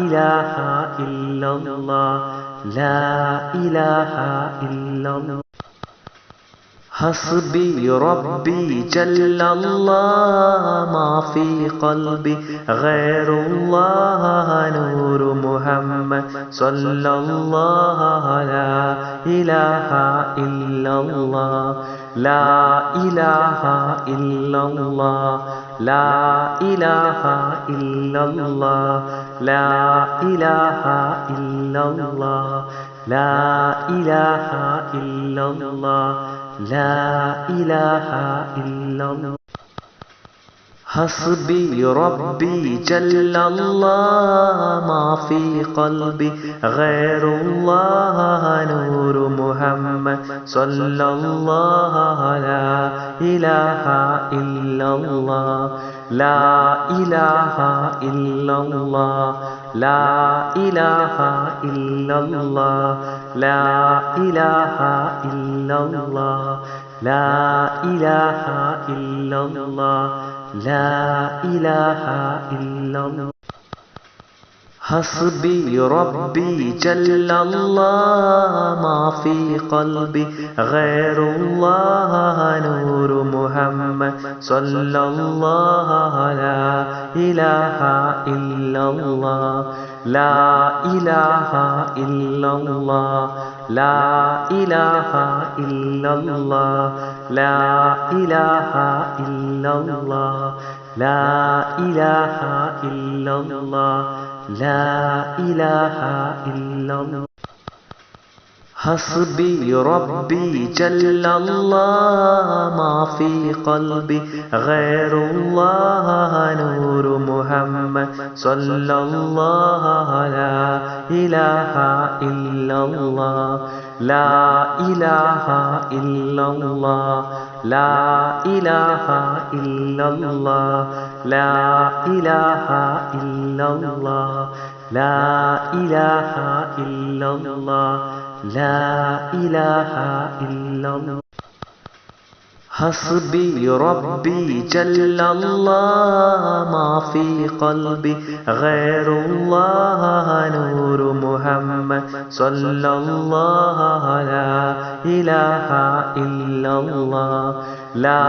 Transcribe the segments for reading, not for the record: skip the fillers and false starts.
ഇലാഹ ഇല്ലല്ലാഹ് ലാ ഇലാഹ ഇല്ലല്ലാഹ് حسبي ربي جل الله ما في قلبي غير الله نور محمد صلى الله لا إله إلا الله لا إله إلا الله لا إله إلا الله لا إله إلا الله لا إله إلا الله لا إله إلا الله حسبي ربي جل الله ما في قلبي غير الله نور محمد صلى الله لا إله إلا الله لا إله إلا الله لا إله إلا الله لا إله إلا الله لا إله إلا الله لا إله إلا الله حسبي ربي جل الله ما في قلبي غير الله نور محمد صلى الله لا إله إلا الله لا إله إلا الله لا إله إلا الله لا إله إلا الله لا إله إلا الله لا إله إلا الله حسبي ربي جل الله ما في قلبي غير الله نور محمد صلى الله لا إله إلا الله لا إله إلا الله لا إله إلا الله لا إله إلا الله لا إله إلا الله لا إله إلا الله حسبي ربي جل الله ما في قلبي غير الله نور محمد صلى الله لا إله إلا الله لا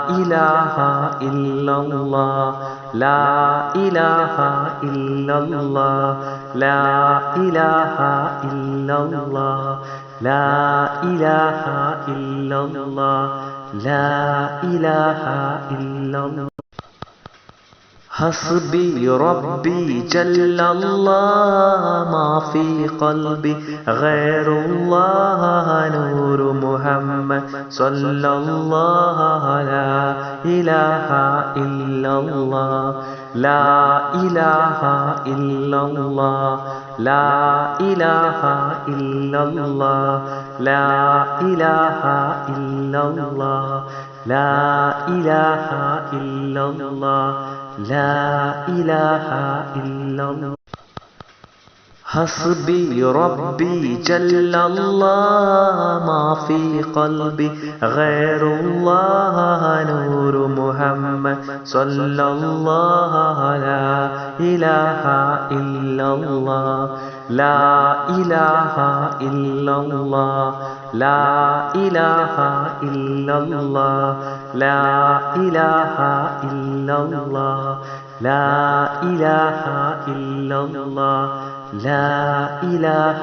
إله إلا الله لا إله إلا الله لا إله إلا الله لا إله إلا الله لا إله إلا الله حسبي ربي جل الله ما في قلبي غير الله نور محمد صلى الله لا إله إلا الله لا إله إلا الله لا إله إلا الله لا إله إلا الله لا إله إلا الله لا إله إلا الله حسبي ربي جل الله ما في قلبي غير الله نور محمد صلى الله لا إله إلا الله لا إله إلا الله لا إله إلا الله لا إله إلا الله لا إله إلا الله لا إله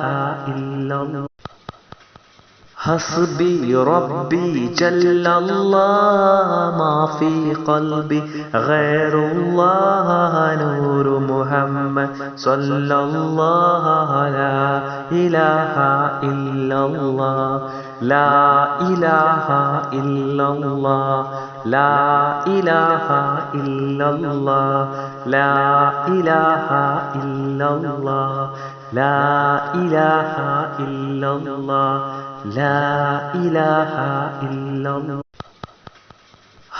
إلا الله حسبي ربي جل الله ما في قلبي غير الله نور محمد صلى الله لا إله إلا الله لا إله إلا الله لا إله إلا الله لا إله إلا الله لا إله إلا الله لا إله إلا الله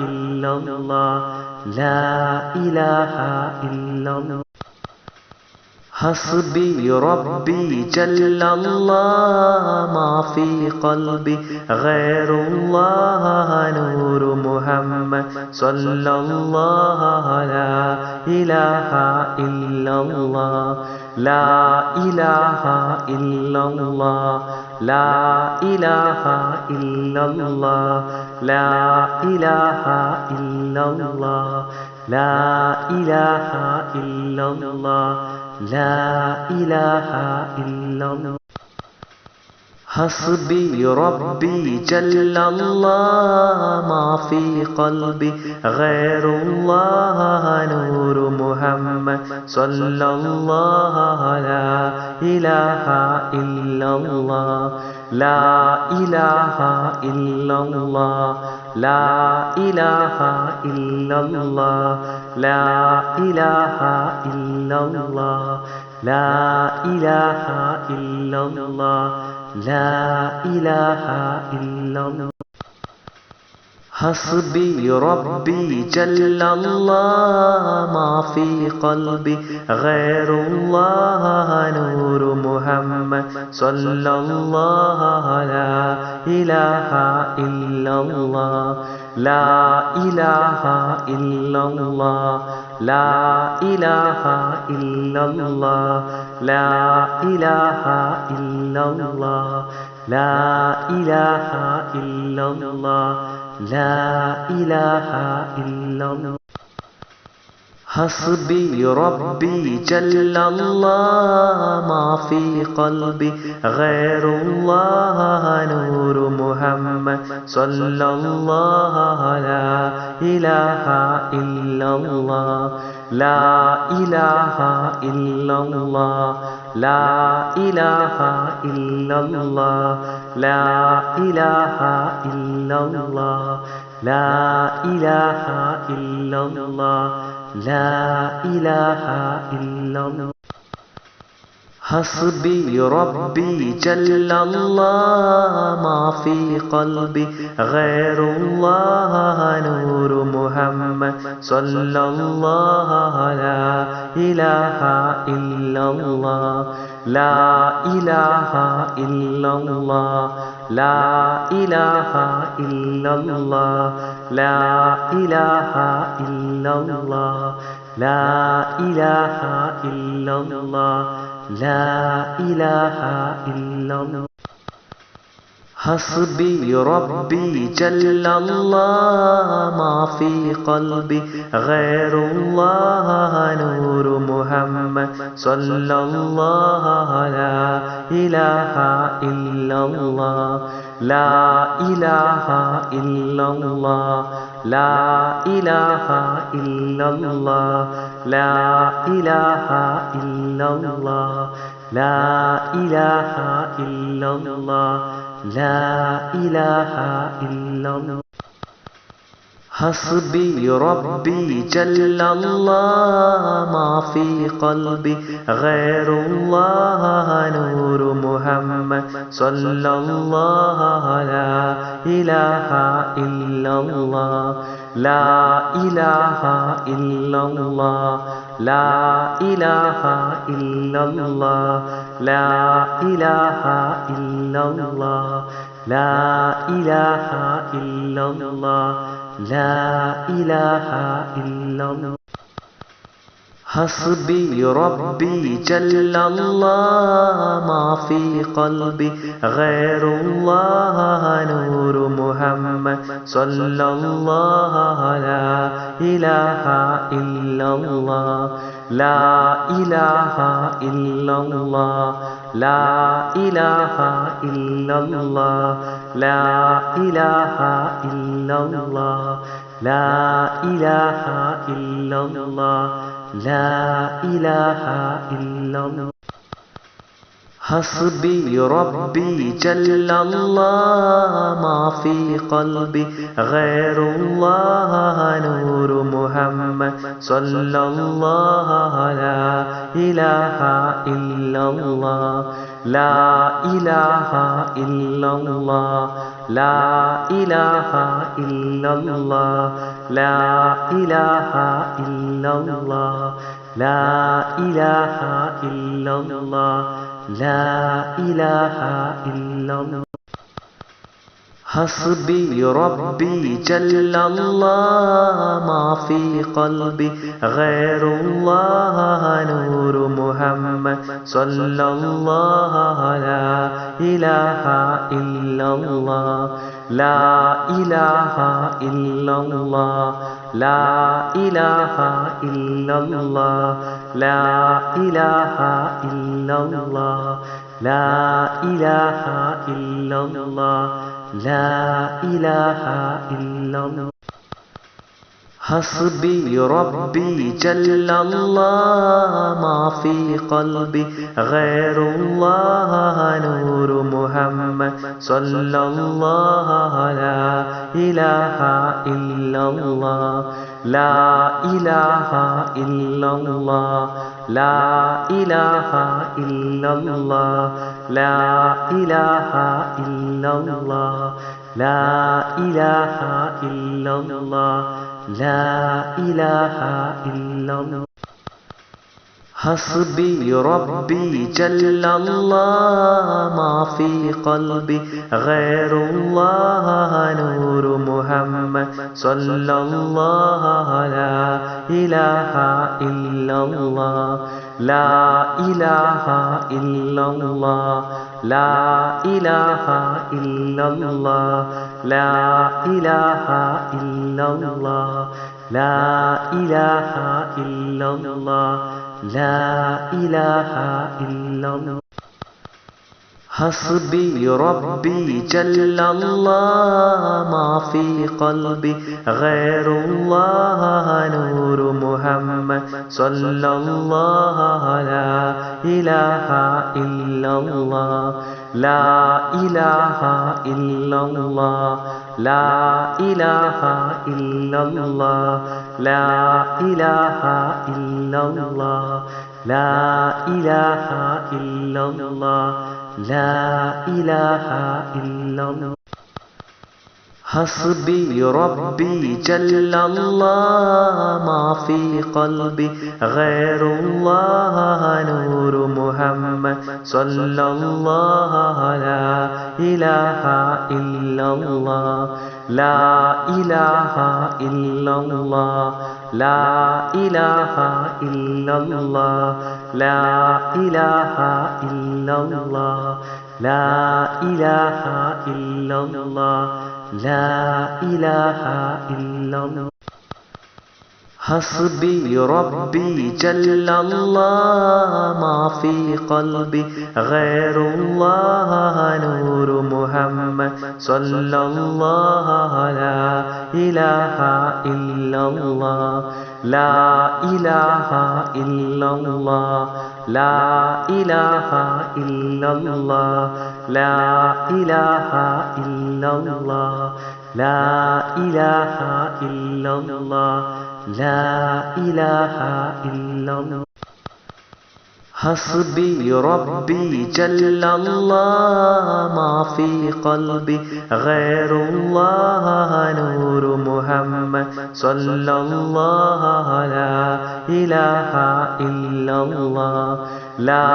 إلا الله لا إله إلا الله حسبي ربي جل الله ما في قلبي غير الله نور محمد صلى الله لا إله إلا الله لا إله إلا الله لا إله إلا الله لا إله إلا الله لا إله إلا الله لا إله إلا الله حسبي ربي جل الله ما في قلبي غير الله نور محمد صلى الله لا إله إلا الله لا إله إلا الله لا إله إلا الله لا إله إلا الله لا إله إلا الله لا إله إلا الله حسبي ربي جل الله ما في قلبي غير الله نور محمد صلى الله لا إله إلا الله لا إله إلا الله لا إله إلا الله لا إله إلا الله لا إله إلا الله لا إله إلا الله حسبي ربي جل الله ما في قلبي غير الله نور محمد صلى الله لا إله إلا الله لا إله إلا الله لا إله إلا الله لا إله إلا الله لا إله إلا الله لا إله إلا الله حسبي ربي جل الله ما في قلبي غير الله نور محمد صلى الله لا إله إلا الله لا إله إلا الله لا إله إلا الله لا إله إلا الله لا إله إلا الله لا إله إلا الله حسبي ربي جل الله ما في قلبي غير الله نور محمد صلى الله لا إله إلا الله لا إله إلا الله لا إله إلا الله لا إله إلا الله لا إله إلا الله لا إله إلا الله حسبي ربي جل الله ما في قلبي غير الله نور محمد صلى الله لا إله إلا الله لا إله إلا الله لا إله إلا الله لا إله إلا الله لا إله إلا الله لا إله إلا الله حسبي ربي جل الله ما في قلبي غير الله نور محمد صلى الله لا إله إلا الله لا إله إلا الله لا إله إلا الله لا إله إلا الله لا إله إلا الله لا إله إلا الله حسبي ربي جل الله ما في قلبي غير الله نور محمد صلى الله لا إله إلا الله لا إله إلا الله لا إله إلا الله لا إله إلا الله لا إله إلا الله لا إله إلا الله حسبي ربي جل الله ما في قلبي غير الله نور محمد صلى الله لا إله إلا الله لا إله إلا الله لا إله إلا الله لا إله إلا الله لا إله إلا الله لا إله إلا الله حسبي ربي جل الله ما في قلبي غير الله نور محمد صلى الله لا إله إلا الله لا إله إلا الله لا إله إلا الله لا إله إلا الله لا إله إلا الله لا إله إلا الله حسبي ربي جل الله ما في قلبي غير الله نور محمد صلى الله لا إله إلا الله لا إله إلا الله لا إله إلا الله لا إله إلا الله لا إله إلا الله لا إله إلا الله حسبي ربي جل الله ما في قلبي غير الله نور محمد صلى الله لا إله إلا الله لا إله إلا الله لا إله إلا الله لا إله إلا الله لا إله إلا الله لا إله إلا الله حسبي ربي جل الله ما في قلبي غير الله نور محمد صلى الله لا إله إلا الله لا إله إلا الله لا إله إلا الله لا إله إلا الله لا إله إلا الله لا إله إلا الله حسبي ربي جل الله ما في قلبي غير الله نور محمد صلى الله لا إله إلا الله لا إله إلا الله لا إله إلا الله لا إله إلا الله لا إله إلا الله لا إله إلا الله حسبي ربي جل الله ما في قلبي غير الله نور محمد صلى الله لا إله إلا الله لا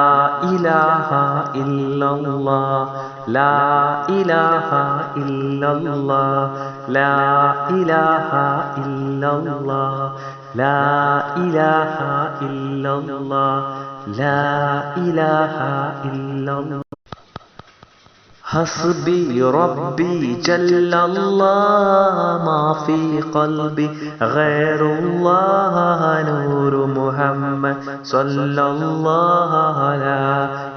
إله إلا الله لا إله إلا الله لا إله إلا الله لا إله إلا الله لا إله إلا الله حسبي ربي جل الله ما في قلبي غير الله نور محمد صلى الله لا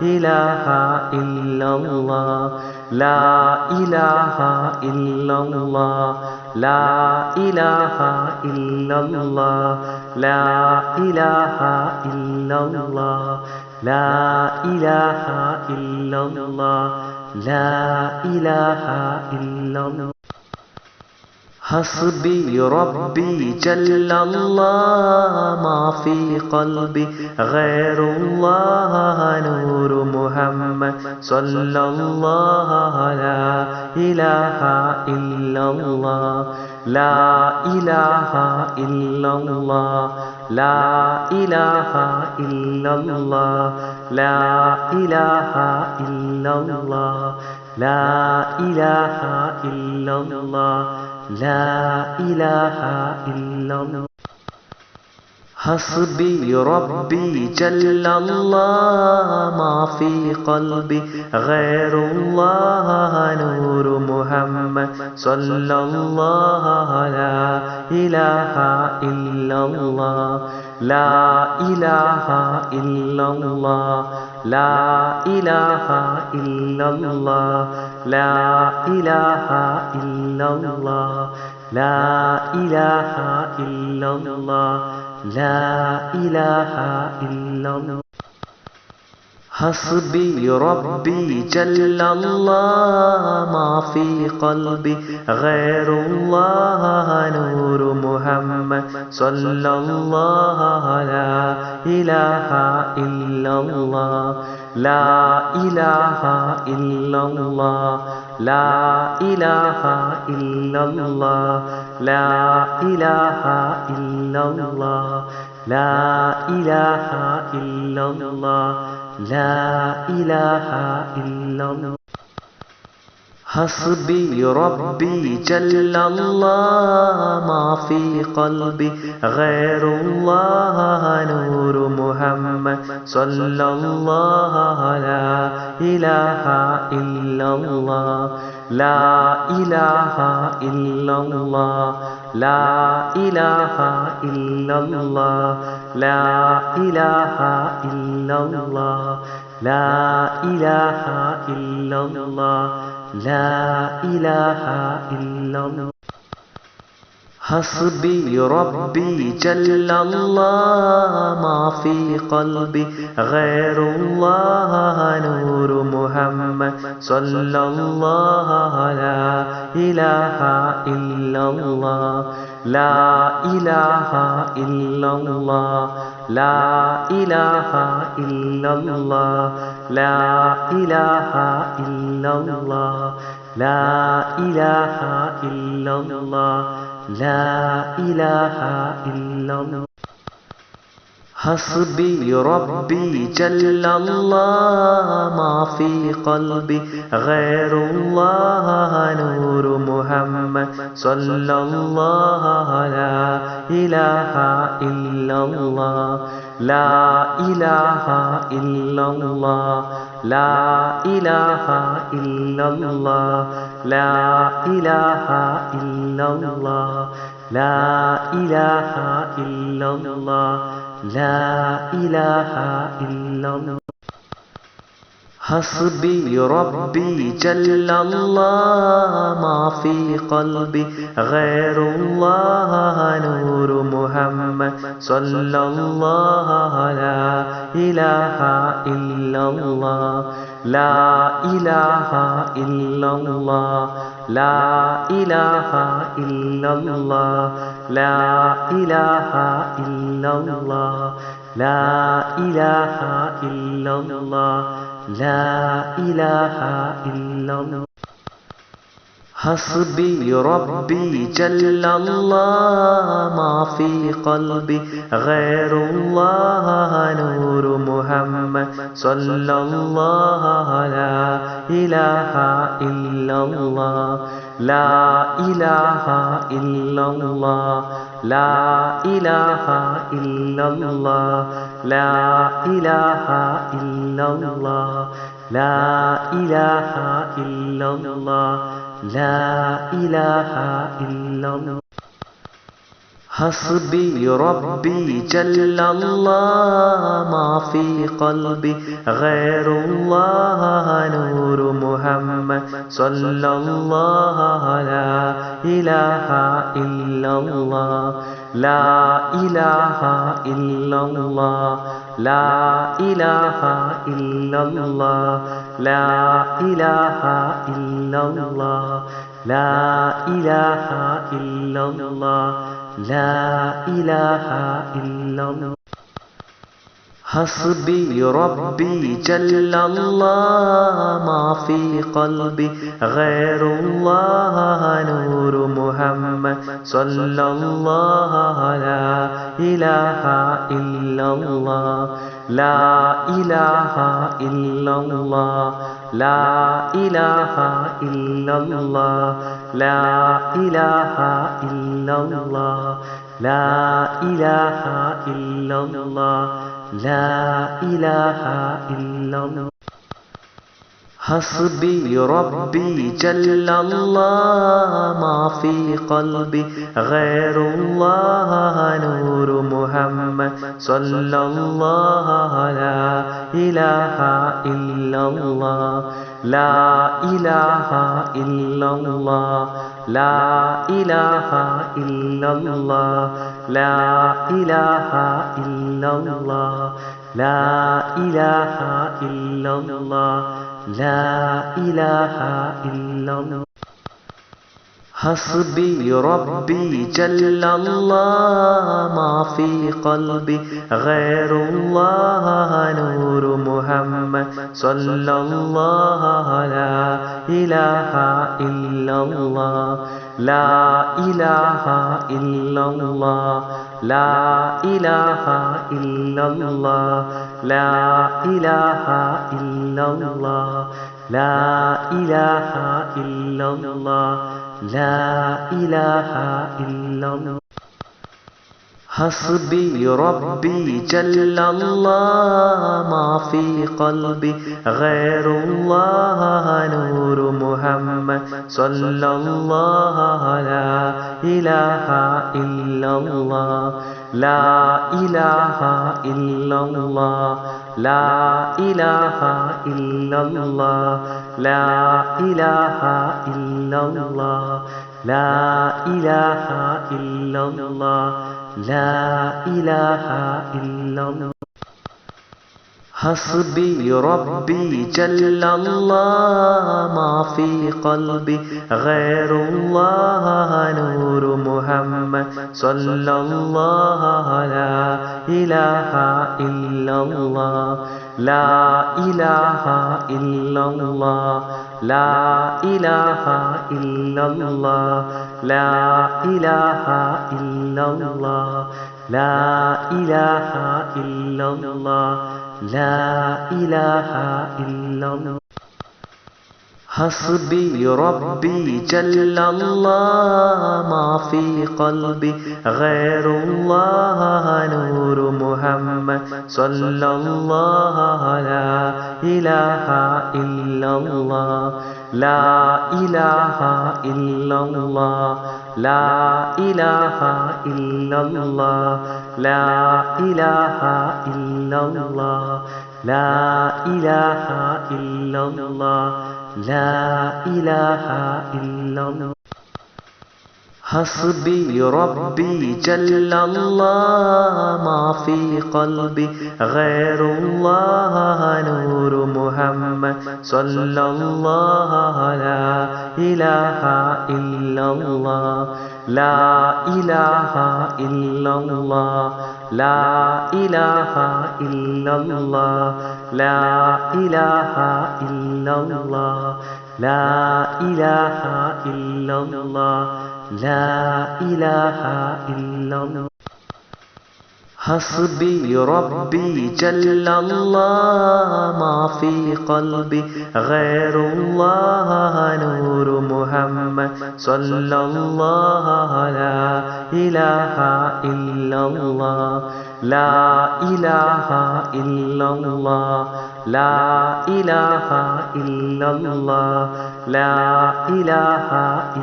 إله إلا الله لا إله إلا الله لا إله إلا الله لا إله إلا الله لا إله إلا الله لا إله إلا الله حسبي ربي جل الله ما في قلبي غير الله نور محمد صلى الله لا إله إلا الله لا إله إلا الله لا إله إلا الله لا إله إلا الله لا إله إلا الله لا إله إلا الله حسبي ربي جل الله ما في قلبي غير الله نور محمد صلى الله لا إله إلا الله لا إله إلا الله لا إله إلا الله لا إله إلا الله لا إله إلا الله لا إله إلا الله حسبي ربي جل الله ما في قلبي غير الله نور محمد صلى الله لا إله إلا الله لا إله إلا الله لا إله إلا الله لا إله إلا الله لا إله إلا الله لا إله إلا الله حسبي ربي جل الله ما في قلبي غير الله نور محمد صلى الله لا إله إلا الله لا إله إلا الله لا إله إلا الله لا إله إلا الله لا إله إلا الله لا إله إلا الله حسبي ربي جل الله ما في قلبي غير الله نور محمد صلى الله لا إله إلا الله لا إله إلا الله لا إله إلا الله لا إله إلا الله لا إله إلا الله لا إله إلا الله حسبي ربي جل الله ما في قلبي غير الله نور محمد صلى الله لا إله إلا الله لا إله إلا الله لا إله إلا الله لا إله إلا الله لا إله إلا الله لا إله إلا الله حسبي ربي جل الله ما في قلبي غير الله نور محمد صلى الله لا إله إلا الله لا إله إلا الله لا إله إلا الله لا إله إلا الله لا إله إلا الله لا إله إلا الله حسبي ربي جل الله ما في قلبي غير الله نور محمد صلى الله لا إله إلا الله لا إله إلا الله لا إله إلا الله لا إله إلا الله لا إله إلا الله لا إله إلا الله حسبي ربي جل الله ما في قلبي غير الله نور محمد صلى الله لا إله إلا الله لا إله إلا الله لا إله إلا الله لا إله إلا الله لا إله إلا الله لا إله إلا الله حسبي ربي جل الله ما في قلبي غير الله نور محمد صلى الله لا إله إلا الله لا إله إلا الله لا إله إلا الله لا إله إلا الله لا إله إلا الله لا إله إلا الله حسبي ربي جل الله ما في قلبي غير الله نور محمد صلى الله لا إله إلا الله لا إله إلا الله لا إله إلا الله لا إله إلا الله لا إله إلا الله لا إله إلا الله حسبي ربي جل الله ما في قلبي غير الله نور محمد صلى الله لا إله إلا الله لا إله إلا الله لا إله إلا الله لا إله إلا الله لا إله إلا الله لا إله إلا الله حسبي ربي جل الله ما في قلبي غير الله نور محمد صلى الله لا إله إلا الله لا إله إلا الله لا إله إلا الله لا إله إلا الله لا إله إلا الله لا إله إلا الله حسبي ربي جل الله ما في قلبي غير الله نور محمد صلى الله لا إله إلا الله لا إله إلا الله لا إله إلا الله لا إله إلا الله لا إله إلا الله لا إله إلا الله حسبي ربي جل الله ما في قلبي غير الله نور محمد صلى الله لا إله إلا الله لا إله إلا الله لا إله إلا الله لا إله إلا الله لا إله إلا الله لا إله إلا الله حسبي ربي جل الله ما في قلبي غير الله نور محمد صلى الله لا إله إلا الله لا إله إلا الله لا إله إلا الله لا إله إلا الله لا إله إلا الله لا إله إلا الله حسبي ربي جل الله ما في قلبي غير الله نور محمد صلى الله لا إله إلا الله لا إله إلا الله لا إله إلا الله لا إله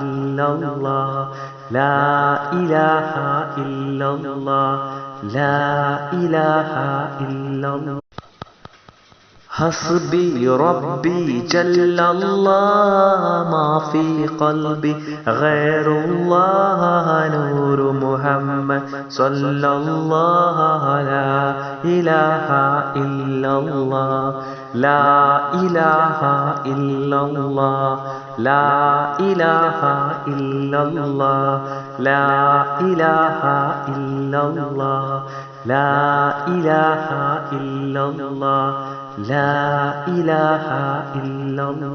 إلا الله لا إله إلا الله لا إله إلا الله حسبي ربي جل الله ما في قلبي غير الله نور محمد صلى الله لا إله إلا الله لا إله إلا الله لا إله إلا الله لا إله إلا الله لا إله إلا الله لا إله إلا الله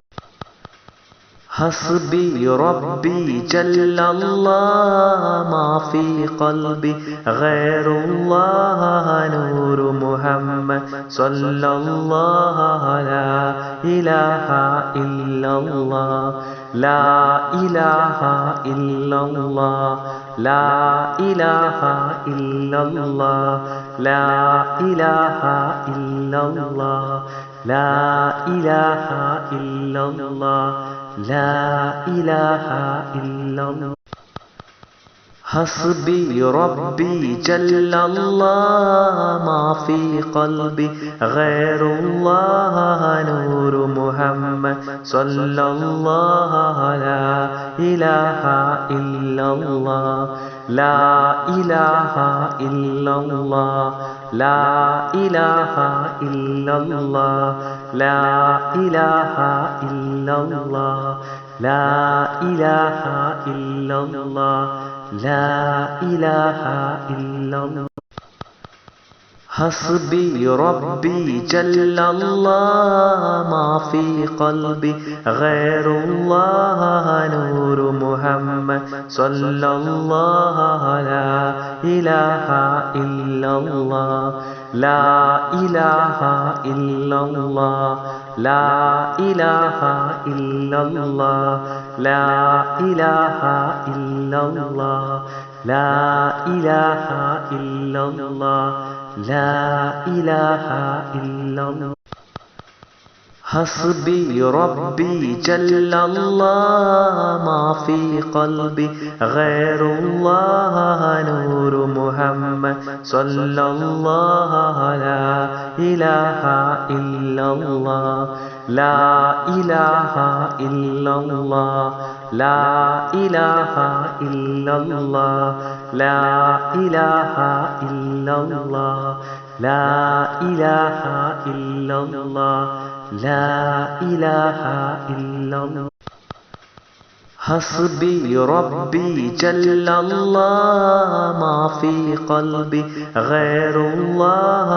حسبي ربي جل الله ما في قلبي غير الله نور محمد صلى الله لا إله إلا الله لا إله إلا الله لا إله إلا الله لا إله إلا الله لا إله إلا الله لا إله إلا الله حسبي ربي جل الله ما في قلبي غير الله نور محمد صلى الله لا إله إلا الله لا إله إلا الله لا إله إلا الله لا إله إلا الله لا إله إلا الله لا إله إلا الله حسبي ربي جل الله ما في قلبي غير الله نور محمد صلى الله لا إله إلا الله لا إله إلا الله لا إله إلا الله لا إله إلا الله لا إله إلا الله لا إله إلا الله حسبي ربي جل الله ما في قلبي غير الله نور محمد صلى الله لا إله إلا الله لا إله إلا الله لا إله إلا الله لا إله إلا الله لا إله إلا الله لا إله إلا الله حسبي ربي جل الله ما في قلبي غير الله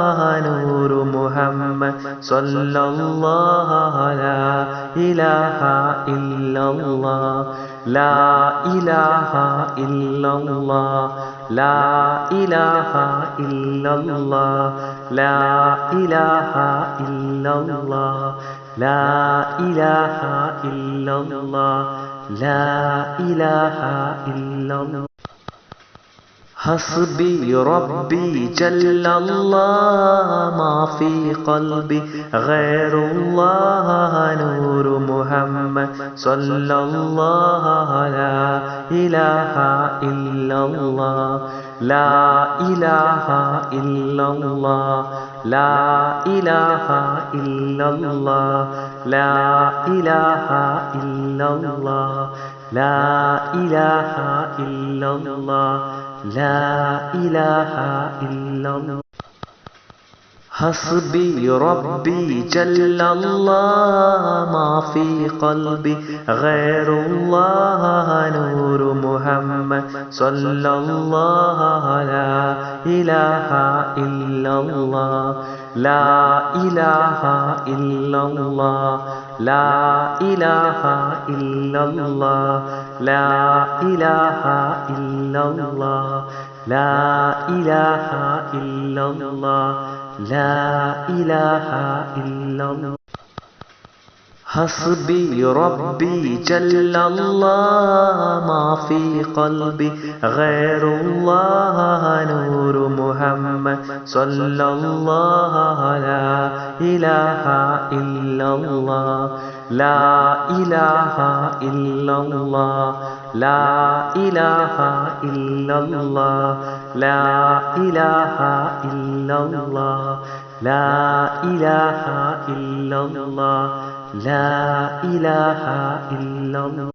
نور محمد صلى الله لا إله إلا الله لا إله إلا الله لا إله إلا الله لا إله إلا الله لا إله إلا الله لا إله إلا الله حسبي ربي جل الله ما في قلبي غير الله نور محمد صلى الله لا إله إلا الله لا إله إلا الله لا إله إلا الله لا إله إلا الله لا إله إلا الله لا إله إلا الله حسبي ربي جل الله ما في قلبي غير الله نور محمد صلى الله لا إله إلا الله لا إله إلا الله لا إله إلا الله لا إله إلا الله لا إله إلا الله لا إله إلا الله حسبي ربي جل الله ما في قلبي غير الله نور محمد صلى الله لا إله إلا الله لا إله إلا الله لا إله إلا الله لا إله إلا الله لا إله إلا الله لا إله إلا الله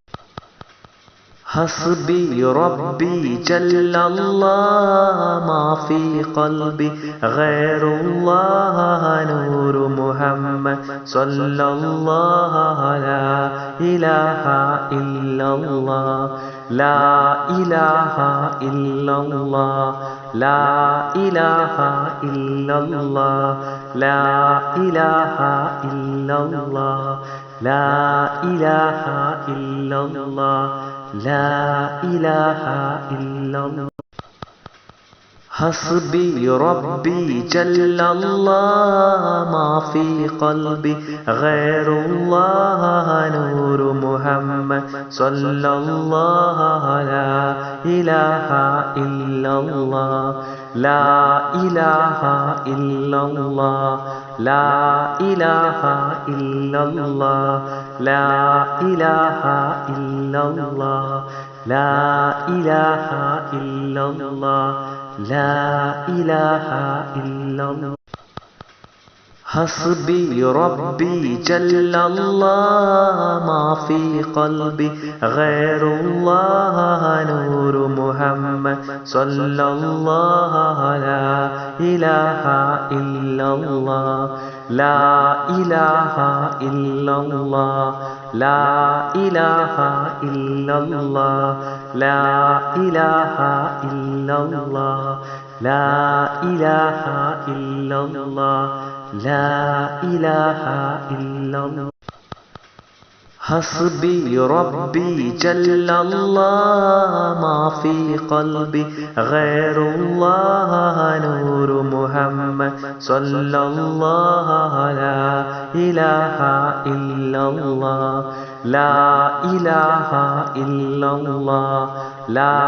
حسبي ربي جل الله ما في قلبي غير الله نور محمد صلى الله لا إله إلا الله لا إله إلا الله لا إله إلا الله لا إله إلا الله لا إله إلا الله لا إله إلا الله حسبي ربي جل الله ما في قلبي غير الله نور محمد صلى الله لا إله إلا الله لا إله إلا الله لا إله إلا الله لا إله إلا الله لا إله إلا الله لا إله إلا الله حسبي ربي جل الله ما في قلبي غير الله نور محمد صلى الله لا إله إلا الله لا إله إلا الله لا إله إلا الله لا إله إلا الله لا إله إلا الله لا إله إلا الله حسبي ربي جل الله ما في قلبي غير الله نور محمد صلى الله لا إله إلا الله لا إله إلا الله لا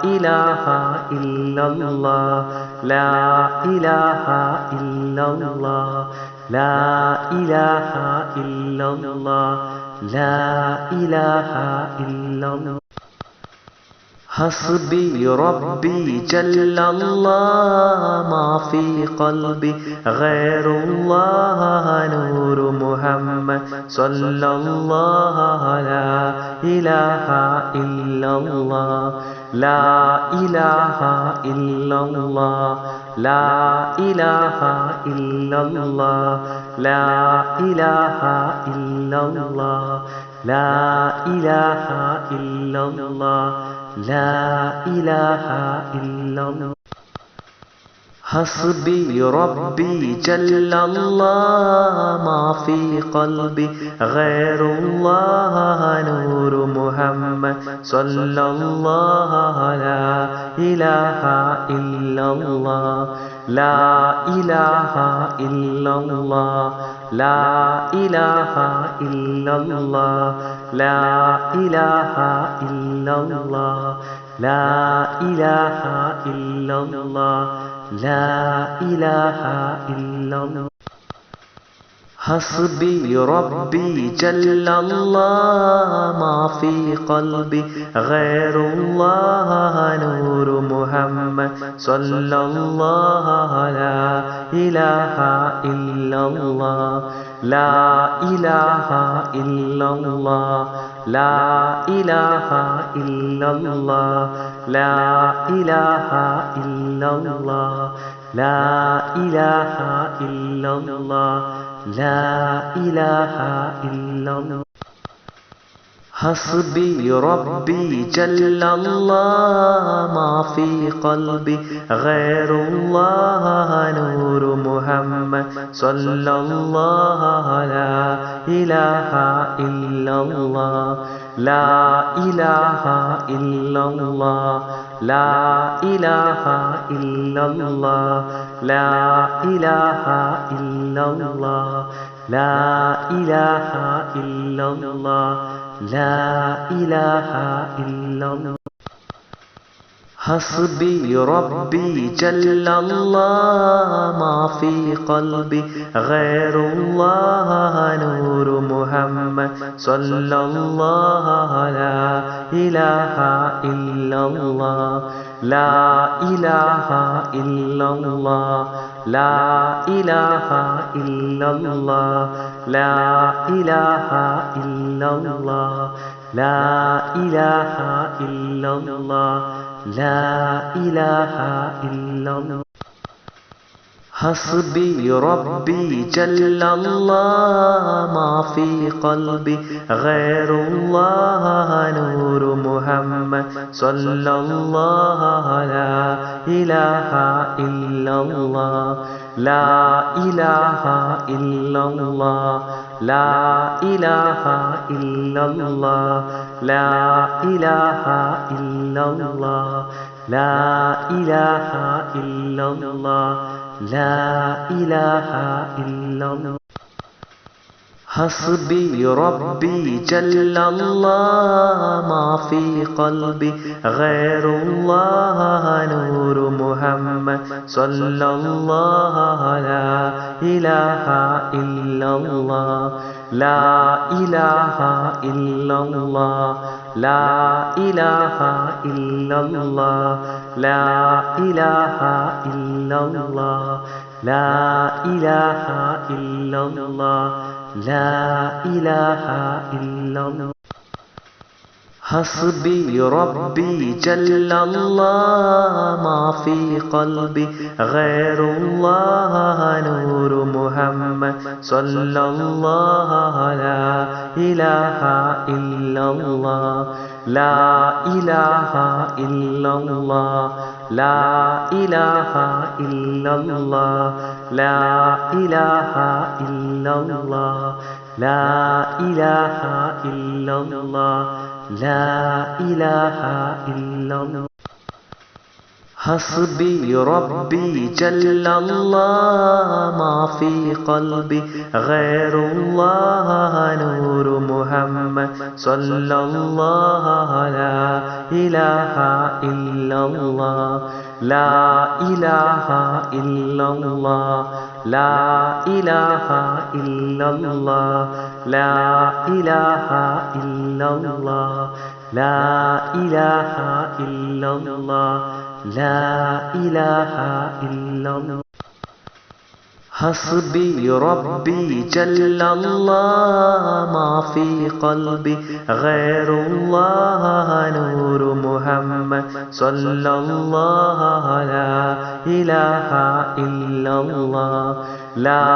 إله إلا الله لا إله إلا الله لا إله إلا الله لا إله إلا الله حسبي ربي جل الله ما في قلبي غير الله نور محمد صلى الله لا إله إلا الله لا إله إلا الله لا إله إلا الله لا إله إلا الله لا إله إلا الله لا إله إلا الله حسبي ربي جل الله ما في قلبي غير الله نور محمد صلى الله لا إله إلا الله لا إله إلا الله لا إله إلا الله لا إله إلا الله لا إله إلا الله لا إله إلا الله حسبي ربي جل الله ما في قلبي غير الله نور محمد صلى الله لا إله إلا الله لا إله إلا الله لا إله إلا الله لا إله إلا الله لا إله إلا الله لا إله إلا الله حسبي ربي جل الله ما في قلبي غير الله نور محمد صلى الله لا إله إلا الله لا إله إلا الله لا إله إلا الله لا إله إلا الله لا إله إلا الله لا إله إلا الله حسبي ربي جل الله ما في قلبي غير الله نور محمد صلى الله لا إله إلا الله لا إله إلا الله لا إله إلا الله لا إله إلا الله لا إله إلا الله لا إله إلا الله حسبي ربي جل الله ما في قلبي غير الله نور محمد صلى الله لا إله إلا الله لا إله إلا الله لا إله إلا الله لا إله إلا الله لا إله إلا الله لا إله إلا الله حسبي ربي جل الله ما في قلبي غير الله نور محمد صلى الله لا إله إلا الله لا إله إلا الله لا إله إلا الله لا إله إلا الله لا إله إلا الله لا إله إلا الله حسبي ربي جل الله ما في قلبي غير الله نور محمد صلى الله لا إله إلا الله لا إله إلا الله لا إله إلا الله لا إله إلا الله لا إله إلا الله لا إله إلا الله حسبي ربي جل الله ما في قلبي غير الله نور محمد صلى الله لا إله إلا الله لا إله إلا الله لا إله إلا الله لا إله إلا الله لا إله إلا الله لا إله إلا الله حسبي ربي جل الله ما في قلبي غير الله نور محمد صلى الله لا إله إلا الله لا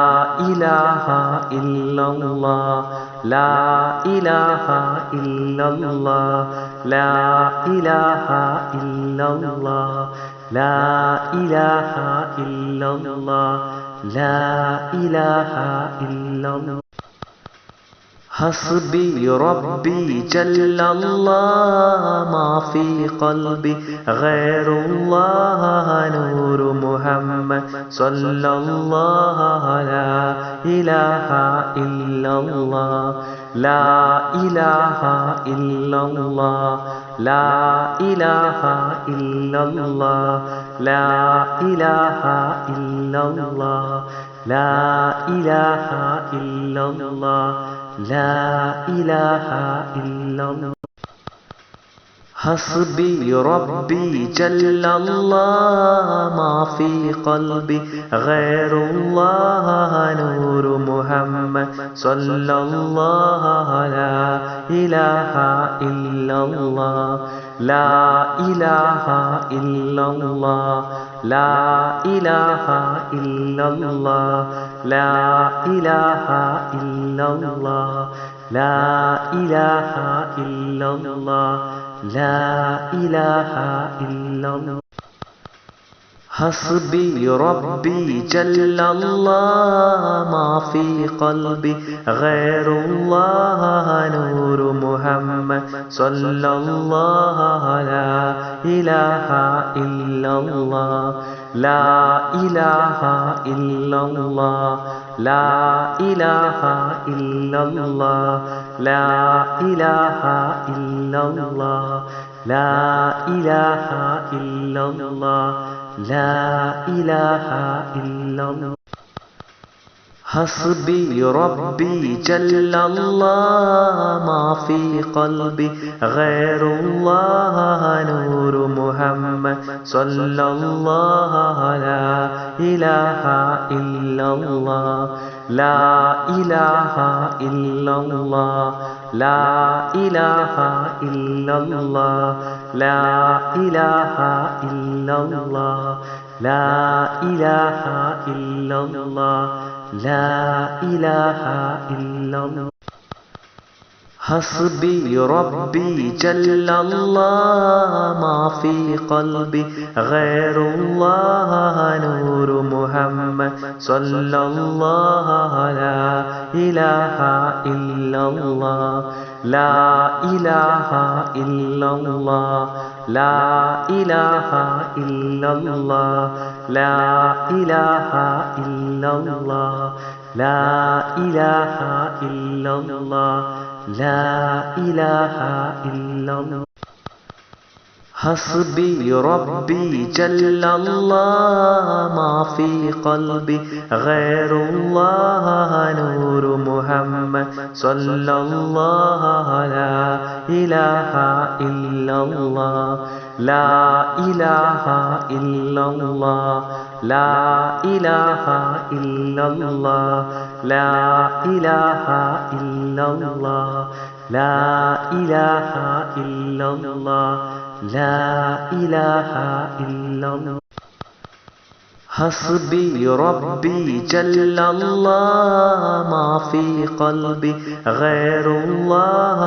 إله إلا الله لا إله إلا الله لا إله إلا الله لا إله إلا الله لا إله إلا الله حسبي ربي جل الله ما في قلبي غير الله نور محمد صلى الله لا إله إلا الله لا إله إلا الله لا إله إلا الله لا إله إلا الله لا إله إلا الله لا إله إلا الله حسبي ربي جل الله ما في قلبي غير الله نور محمد صلى الله لا إله إلا الله لا إله إلا الله لا إله إلا الله لا إله إلا الله لا إله إلا الله لا إله إلا الله حسبي ربي جل الله ما في قلبي غير الله نور محمد صلى الله لا إله إلا الله لا إله إلا الله لا إله إلا الله لا إله إلا الله لا إله إلا الله لا إله إلا الله حسبي ربي جل الله ما في قلبي غير الله نور محمد صلى الله لا إله إلا الله لا إله إلا الله لا إله إلا الله لا إله إلا الله لا إله إلا الله لا إله إلا الله حسبي ربي جل الله ما في قلبي غير الله نور محمد صلى الله لا إله إلا الله لا إله إلا الله لا إله إلا الله لا إله إلا الله لا إله إلا الله لا إله إلا الله حسبي ربي جل الله ما في قلبي غير الله نور محمد صلى الله لا إله إلا الله لا إله إلا الله لا إله إلا الله لا إله إلا الله لا إله إلا الله لا إله إلا الله حسبي ربي جل الله ما في قلبي غير الله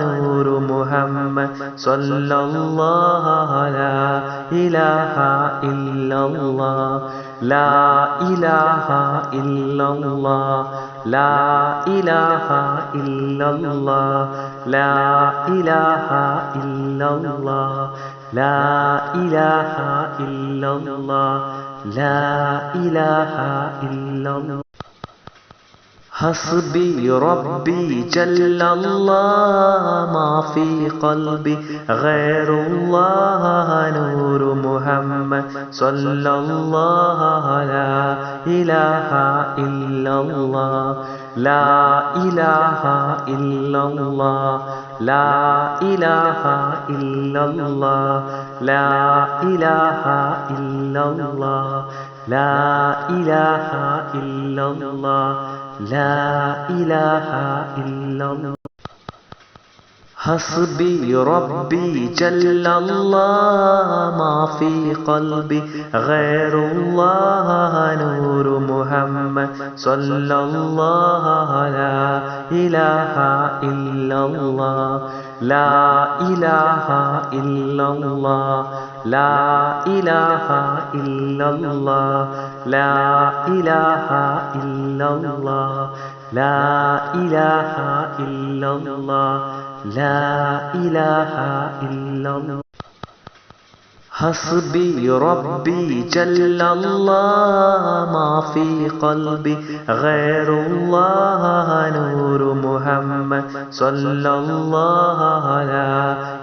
نور محمد صلى الله لا إله إلا الله لا إله إلا الله لا إله إلا الله لا إله إلا الله لا إله إلا الله لا إله إلا الله حسبي ربي جل الله ما في قلبي غير الله نور محمد صلى الله لا إله إلا الله لا إله إلا الله لا إله إلا الله لا إله إلا الله لا إله إلا الله لا إله إلا الله حسبي ربي جل الله ما في قلبي غير الله نور محمد صلى الله لا إله إلا الله لا إله إلا الله لا إله إلا الله لا إله إلا الله لا إله إلا الله لا إله إلا الله حسبي ربي جل الله ما في قلبي غير الله نور محمد صلى الله لا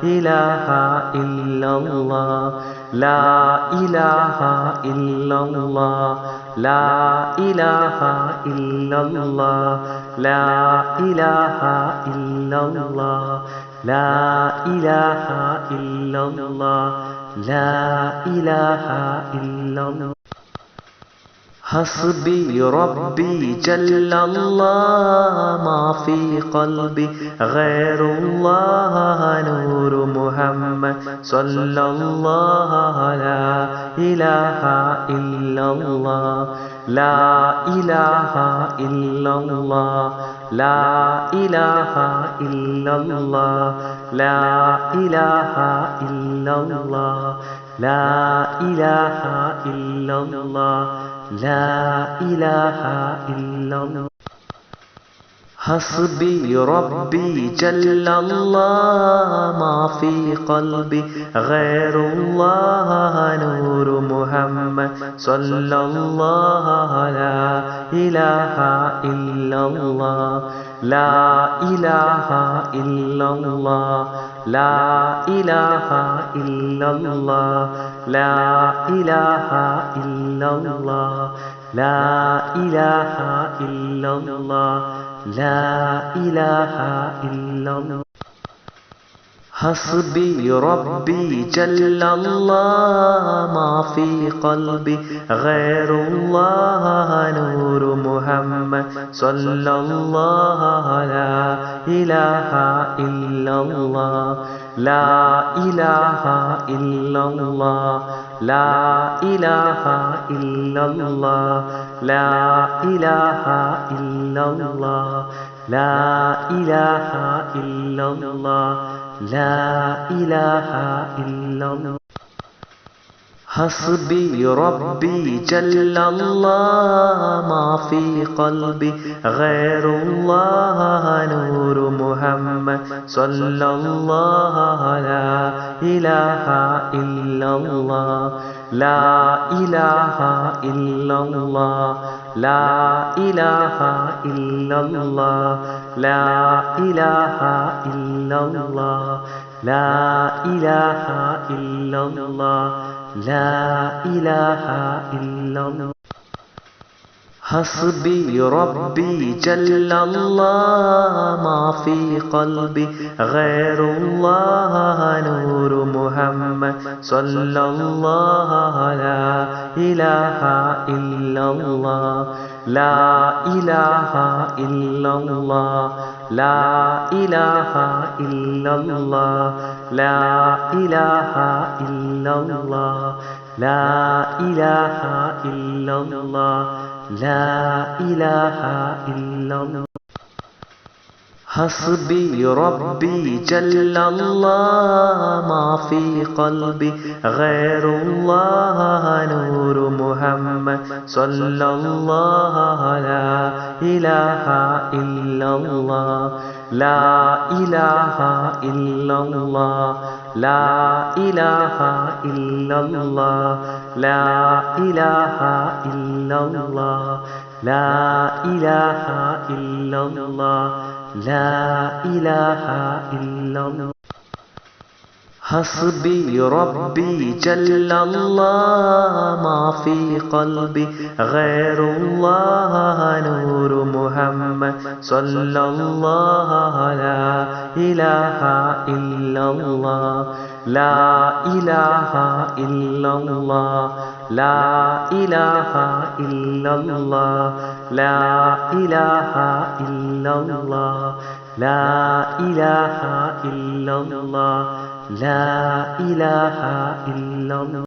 إله إلا الله لا إله إلا الله لا إله إلا الله لا إله إلا الله لا إله إلا الله لا إله إلا الله حسبي ربي جل الله ما في قلبي غير الله نور محمد صلى الله لا إله إلا الله لا إله إلا الله لا إله إلا الله لا إله إلا الله لا إله إلا الله لا إله إلا الله حسبي ربي جل الله ما في قلبي غير الله نور محمد صلى الله لا إله إلا الله لا إله إلا الله لا إله إلا الله لا إله إلا الله لا إله إلا الله لا إله إلا الله حسبي ربي جل الله ما في قلبي غير الله نور محمد صلى الله لا إله إلا الله لا إله إلا الله لا إله إلا الله لا إله إلا الله لا إله إلا الله لا إله إلا الله حسبي ربي جل الله ما في قلبي غير الله نور محمد صلى الله لا إله إلا الله لا إله إلا الله لا إله إلا الله لا إله إلا الله لا إله إلا الله لا إله إلا الله حسبي ربي جل الله ما في قلبي غير الله نور محمد صلى الله لا إله إلا الله لا إله إلا الله لا إله إلا الله لا إله إلا الله لا إله إلا الله لا إله إلا الله حسبي ربي جل الله ما في قلبي غير الله نور محمد صلى الله لا إله إلا الله لا إله إلا الله لا إله إلا الله لا إله إلا الله لا إله إلا الله لا إله إلا الله حسبي ربي جل الله ما في قلبي غير الله نور محمد صلى الله لا إله إلا الله لا إله إلا الله لا إله إلا الله لا إله إلا الله لا إله إلا الله لا إله إلا الله